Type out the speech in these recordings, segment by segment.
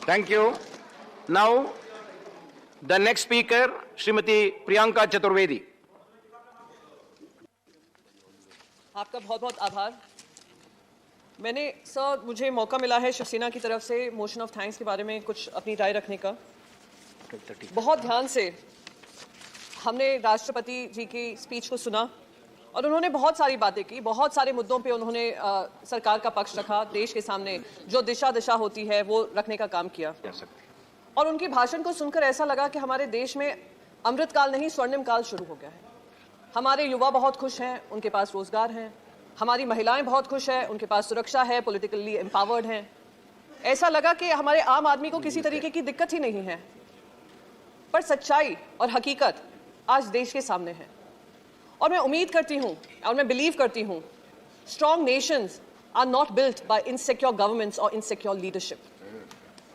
Thank you. Now, the next speaker, Srimati Priyanka Chaturvedi. आपका बहुत बहुत आभार। मैंने सर मुझे मौका मिला है शिवसेना की तरफ से मोशन ऑफ थैंक्स के बारे में कुछ अपनी राय रखने का। बहुत ध्यान से हमने राष्ट्रपति जी की स्पीच को सुना और उन्होंने बहुत सारी बातें की, बहुत सारे मुद्दों पे उन्होंने सरकार का पक्ष रखा, देश के सामने जो दिशा होती है वो रखने का काम किया। और उनकी भाषण को सुनकर ऐसा लगा कि हमारे देश में अमृतकाल नहीं स्वर्णिम काल शुरू हो गया है। हमारे युवा बहुत खुश हैं, उनके पास रोजगार हैं। हमारी महिलाएं बहुत खुश हैं, उनके पास सुरक्षा है, पॉलिटिकली एम्पावर्ड हैं। ऐसा लगा कि हमारे आम आदमी को किसी तरीके की दिक्कत ही नहीं है। पर सच्चाई और हकीकत आज देश के सामने है और मैं उम्मीद करती हूं और मैं बिलीव करती हूं, strong nations are not built by insecure governments और insecure leadership.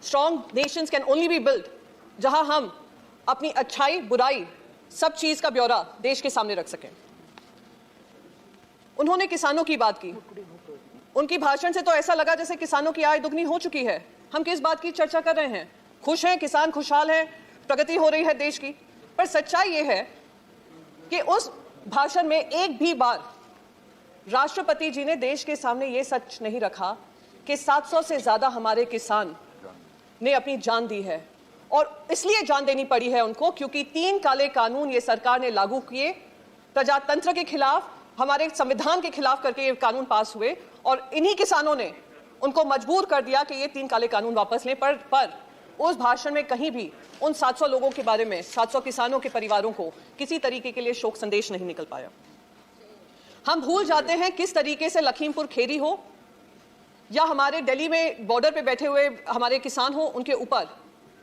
Strong nations can only be built जहां हम अपनी अच्छाई बुराई सब चीज का ब्यौरा देश के सामने रख सकें। उन्होंने किसानों की बात की। उनकी भाषण से तो ऐसा लगा जैसे किसानों की आय दुगनी हो चुकी है। हम किस बात की चर्चा कर रहे हैं? खुश हैं किसान, खुशहाल हैं, प्रगति हो रही है देश की। पर सच्चाई यह है कि उस भाषण में एक भी बार राष्ट्रपति जी ने देश के सामने यह सच नहीं रखा कि 700 से ज्यादा हमारे किसान ने अपनी जान दी है और इसलिए जान देनी पड़ी है उनको क्योंकि 3 काले कानून ये सरकार ने लागू किए, प्रजातंत्र के खिलाफ, हमारे संविधान के खिलाफ करके ये कानून पास हुए और इन्हीं किसानों ने उनको मजबूर कर दिया कि ये 3 काले कानून वापस लें। पर उस भाषण में कहीं भी उन 700 लोगों के बारे में, 700 किसानों के परिवारों को किसी तरीके के लिए शोक संदेश नहीं निकल पाया। हम भूल जाते हैं किस तरीके से लखीमपुर खेरी हो या हमारे दिल्ली में बॉर्डर पे बैठे हुए हमारे किसान हो, उनके ऊपर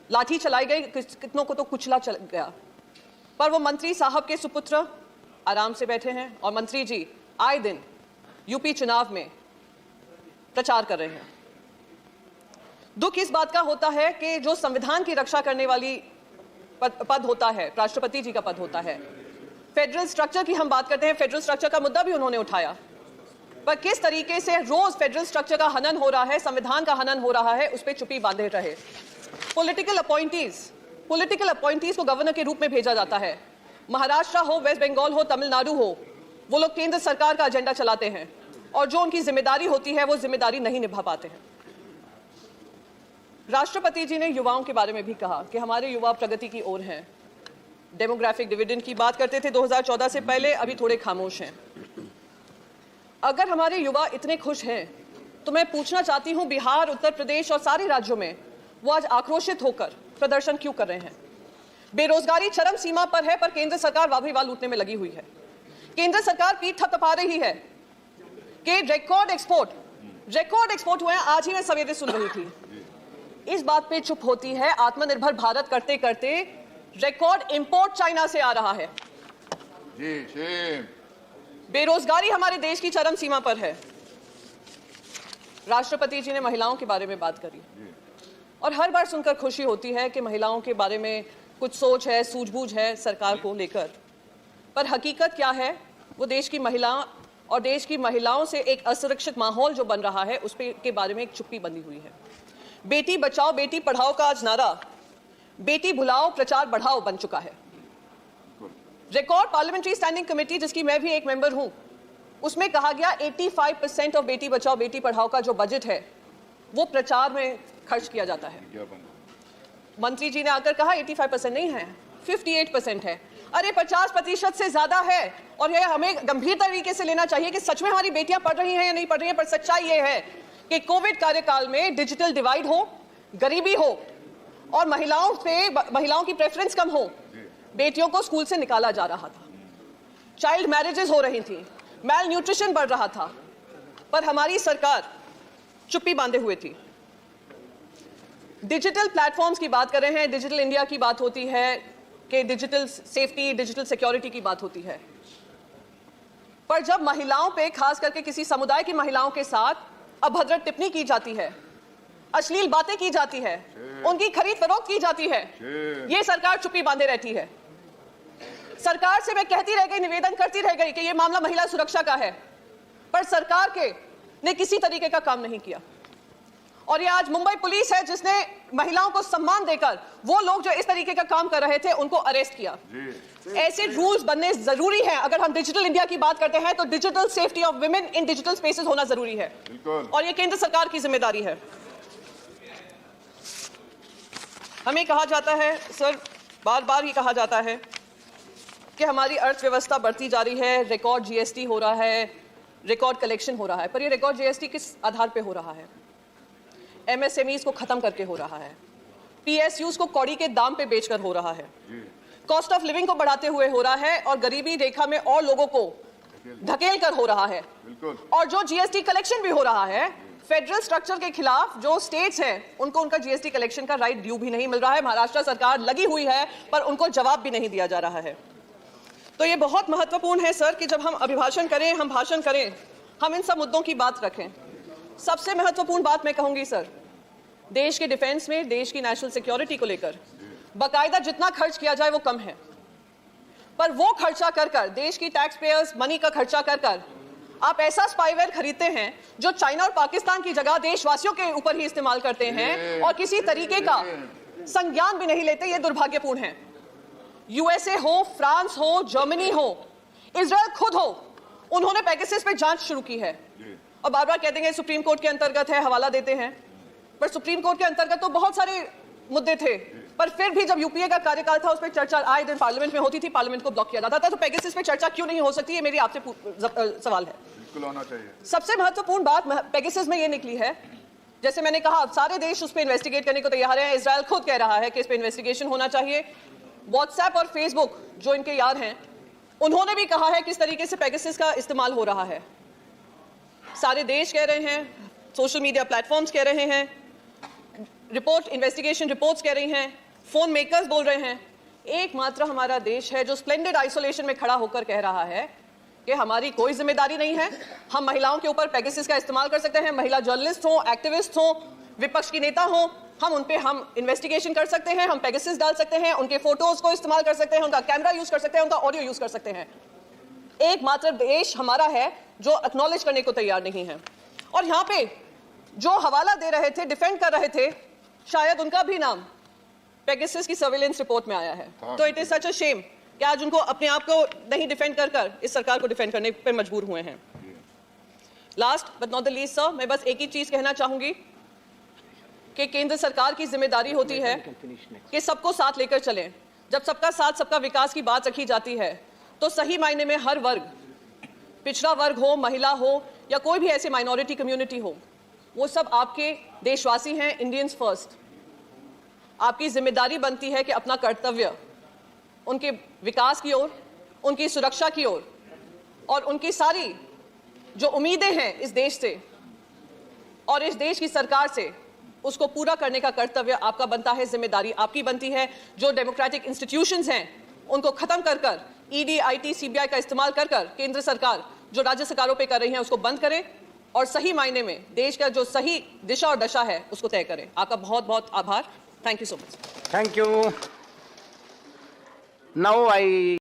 लाठी चलाई गई, कितनों को तो कुचला चल गया। पर वो मंत्री साहब के सुपुत्र आराम से बैठे हैं और मंत्री जी आए दिन यूपी चुनाव में प्रचार कर रहे हैं। दुख इस बात का होता है कि जो संविधान की रक्षा करने वाली पद होता है, राष्ट्रपति जी का पद होता है, फेडरल स्ट्रक्चर की हम बात करते हैं, फेडरल स्ट्रक्चर का मुद्दा भी उन्होंने उठाया। पर किस तरीके से रोज फेडरल स्ट्रक्चर का हनन हो रहा है, संविधान का हनन हो रहा है, उस पर चुप्पी बांधे रहे। पॉलिटिकल अपॉइंटीज को गवर्नर के रूप में भेजा जाता है। महाराष्ट्र हो, वेस्ट बंगाल हो, तमिलनाडु हो, वो लोग केंद्र सरकार का एजेंडा चलाते हैं और जो उनकी जिम्मेदारी होती है वो जिम्मेदारी नहीं निभा पाते हैं। राष्ट्रपति जी ने युवाओं के बारे में भी कहा कि हमारे युवा प्रगति की ओर हैं। डेमोग्राफिक डिविडेंड की बात करते थे 2014 से पहले, अभी थोड़े खामोश हैं। अगर हमारे युवा इतने खुश हैं तो मैं पूछना चाहती हूं, बिहार, उत्तर प्रदेश और सारे राज्यों में वो आज आक्रोशित होकर प्रदर्शन क्यों कर रहे हैं? बेरोजगारी चरम सीमा पर है, पर केंद्र सरकार वाह-वाह लूटने में लगी हुई है। केंद्र सरकार पीठ थपथपा रही है कि रिकॉर्ड एक्सपोर्ट हुए हैं। आज ही मैं सवेरे सुन रही थी, इस बात पे चुप होती है। आत्मनिर्भर भारत करते करते रिकॉर्ड इंपोर्ट चाइना से आ रहा है। बेरोजगारी हमारे देश की चरम सीमा पर है। राष्ट्रपति जी ने महिलाओं के बारे में बात करी और हर बार सुनकर खुशी होती है कि महिलाओं के बारे में कुछ सोच है, सूझबूझ है सरकार को लेकर। पर हकीकत क्या है? वो देश की महिला और देश की महिलाओं से एक असुरक्षित माहौल जो बन रहा है उस के बारे में एक चुप्पी बंधी हुई है। बेटी बचाओ बेटी पढ़ाओ का आज नारा बेटी भुलाओ प्रचार बढ़ाओ बन चुका है। रिकॉर्ड पार्लियामेंट्री स्टैंडिंग कमेटी, जिसकी मैं भी एक मेंबर हूं, उसमें कहा गया 85% ऑफ बेटी बचाओ बेटी पढ़ाओ का जो बजट है वो प्रचार में खर्च किया जाता है। मंत्री जी ने आकर कहा 85% नहीं है, 58% है। अरे 50% से ज्यादा है और यह हमें गंभीर तरीके से लेना चाहिए कि सच में हमारी बेटियां पढ़ रही हैं या नहीं पढ़ रही हैं। पर सच्चाई यह है कि कोविड कार्यकाल में डिजिटल डिवाइड हो, गरीबी हो और महिलाओं की प्रेफरेंस कम हो, बेटियों को स्कूल से निकाला जा रहा था, चाइल्ड मैरिजेस हो रही थी, मैल न्यूट्रिशन बढ़ रहा था, पर हमारी सरकार चुप्पी बांधे हुए थी। डिजिटल प्लेटफॉर्म्स की बात कर रहे हैं, डिजिटल इंडिया की बात होती है कि डिजिटल सेफ्टी, डिजिटल सिक्योरिटी की बात होती है, पर जब महिलाओं पे, खास करके किसी समुदाय की महिलाओं के साथ अभद्र टिप्पणी की जाती है, अश्लील बातें की जाती है, उनकी खरीद फरोख्त की जाती है, ये सरकार चुप्पी बांधे रहती है। सरकार से मैं कहती रह गई, निवेदन करती रह गई कि यह मामला महिला सुरक्षा का है, पर सरकार ने किसी तरीके का काम नहीं किया। और ये आज मुंबई पुलिस है जिसने महिलाओं को सम्मान देकर वो लोग जो इस तरीके का काम कर रहे थे उनको अरेस्ट किया। ऐसे रूल्स बनने जरूरी हैं। अगर हम डिजिटल इंडिया की बात करते हैं तो digital safety of women in digital spaces होना जरूरी है और ये केंद्र सरकार की जिम्मेदारी है। हमें कहा जाता है सर, बार बार ही कहा जाता है कि हमारी अर्थव्यवस्था बढ़ती जा रही है, रिकॉर्ड जीएसटी हो रहा है, रिकॉर्ड कलेक्शन हो रहा है, पर ये रिकॉर्ड जीएसटी किस आधार पे हो रहा है? एमएसएमईज को खत्म करके हो रहा है, पीएसयूज को कौड़ी के दाम पे बेचकर हो रहा है, कॉस्ट ऑफ लिविंग को बढ़ाते हुए हो रहा है और गरीबी रेखा में और लोगों को धकेल कर हो रहा है। और जो जीएसटी कलेक्शन भी हो रहा है फेडरल स्ट्रक्चर के खिलाफ, जो स्टेट्स हैं उनको उनका जीएसटी कलेक्शन का राइट ड्यू भी नहीं मिल रहा है। महाराष्ट्र सरकार लगी हुई है पर उनको जवाब भी नहीं दिया जा रहा है। तो ये बहुत महत्वपूर्ण है सर कि जब हम अभिभाषण करें, हम भाषण करें, हम इन सब मुद्दों की बात रखें। सबसे महत्वपूर्ण बात मैं कहूंगी सर, देश के डिफेंस में, देश की नेशनल सिक्योरिटी को लेकर बाकायदा जितना खर्च किया जाए वो कम है, पर वो खर्चा कर कर, देश की टैक्स पेयर्स मनी का खर्चा कर कर आप ऐसा स्पाईवेयर खरीदते हैं जो चाइना और पाकिस्तान की जगह देशवासियों के ऊपर ही इस्तेमाल करते हैं और किसी तरीके का संज्ञान भी नहीं लेते। ये दुर्भाग्यपूर्ण है। यूएसए हो, फ्रांस हो, जर्मनी हो, इजराइल खुद हो, उन्होंने पेगासस पे जांच शुरू की है और बार बार कहते हैं सुप्रीम कोर्ट के अंतर्गत है, हवाला देते हैं, पर सुप्रीम कोर्ट के अंतर्गत तो बहुत सारे मुद्दे थे, पर फिर भी जब यूपीए का कार्यकाल था उस पर चर्चा आए दिन पार्लियामेंट में होती थी, पार्लियामेंट को ब्लॉक किया जाता था। तो पेगासस पे चर्चा क्यों नहीं हो सकती? ये मेरी आपसे सवाल है। बिल्कुल होना चाहिए। सबसे महत्वपूर्ण बात पेगासस में ये निकली है, जैसे मैंने कहा सारे देश उस पर इन्वेस्टिगेट करने को तैयार हैं। इजराइल खुद कह रहा है कि इस पर इन्वेस्टिगेशन होना चाहिए। व्हाट्सएप और फेसबुक जो इनके यार हैं उन्होंने भी कहा है किस तरीके से पेगासस का इस्तेमाल हो रहा है। सारे देश कह रहे हैं, सोशल मीडिया प्लेटफॉर्म्स कह रहे हैं, रिपोर्ट इन्वेस्टिगेशन रिपोर्ट्स कह रही हैं, फोन मेकर्स बोल रहे हैं। एकमात्र हमारा देश है जो स्प्लेंडेड आइसोलेशन में खड़ा होकर कह रहा है कि हमारी कोई जिम्मेदारी नहीं है, हम महिलाओं के ऊपर पेगासस का इस्तेमाल कर सकते हैं। महिला जर्नलिस्ट हो, एक्टिविस्ट हो, विपक्ष की नेता हो, हम उन पे हम इन्वेस्टिगेशन कर सकते हैं, हम पेगासस डाल सकते हैं, उनके फोटोज को इस्तेमाल कर सकते हैं, उनका कैमरा यूज कर सकते हैं, उनका ऑडियो यूज कर सकते हैं। एकमात्र देश हमारा है जो एक्नॉलेज करने को तैयार नहीं है। और यहाँ पे जो हवाला दे रहे थे, डिफेंड कर रहे थे, शायद उनका भी नाम पेगासस की सर्विलेंस रिपोर्ट में आया है। तो it is such a shame कि आज उनको अपने आप को नहीं डिफेंड कर कर इस सरकार को डिफेंड करने पर मजबूर हुए हैं। Last but not the least sir, मैं बस एक ही चीज कहना चाहूंगी कि केंद्र सरकार की जिम्मेदारी होती है कि सबको साथ लेकर चलें। जब सबका साथ सबका विकास की बात रखी जाती है तो सही मायने में हर वर्ग, पिछड़ा वर्ग हो, महिला हो या कोई भी ऐसे माइनॉरिटी कम्युनिटी हो, वो सब आपके देशवासी हैं। Indians first. आपकी जिम्मेदारी बनती है कि अपना कर्तव्य उनके विकास की ओर, उनकी सुरक्षा की ओर और उनकी सारी जो उम्मीदें हैं इस देश से और इस देश की सरकार से, उसको पूरा करने का कर्तव्य आपका बनता है, जिम्मेदारी आपकी बनती है। जो डेमोक्रेटिक इंस्टीट्यूशंस हैं उनको खत्म कर कर ईडी, आईटी, सीबीआई का इस्तेमाल कर कर केंद्र सरकार जो राज्य सरकारों पे कर रही है उसको बंद करे और सही मायने में देश का जो सही दिशा और दशा है उसको तय करें। आपका बहुत बहुत आभार। Thank you so much. Thank you. Now I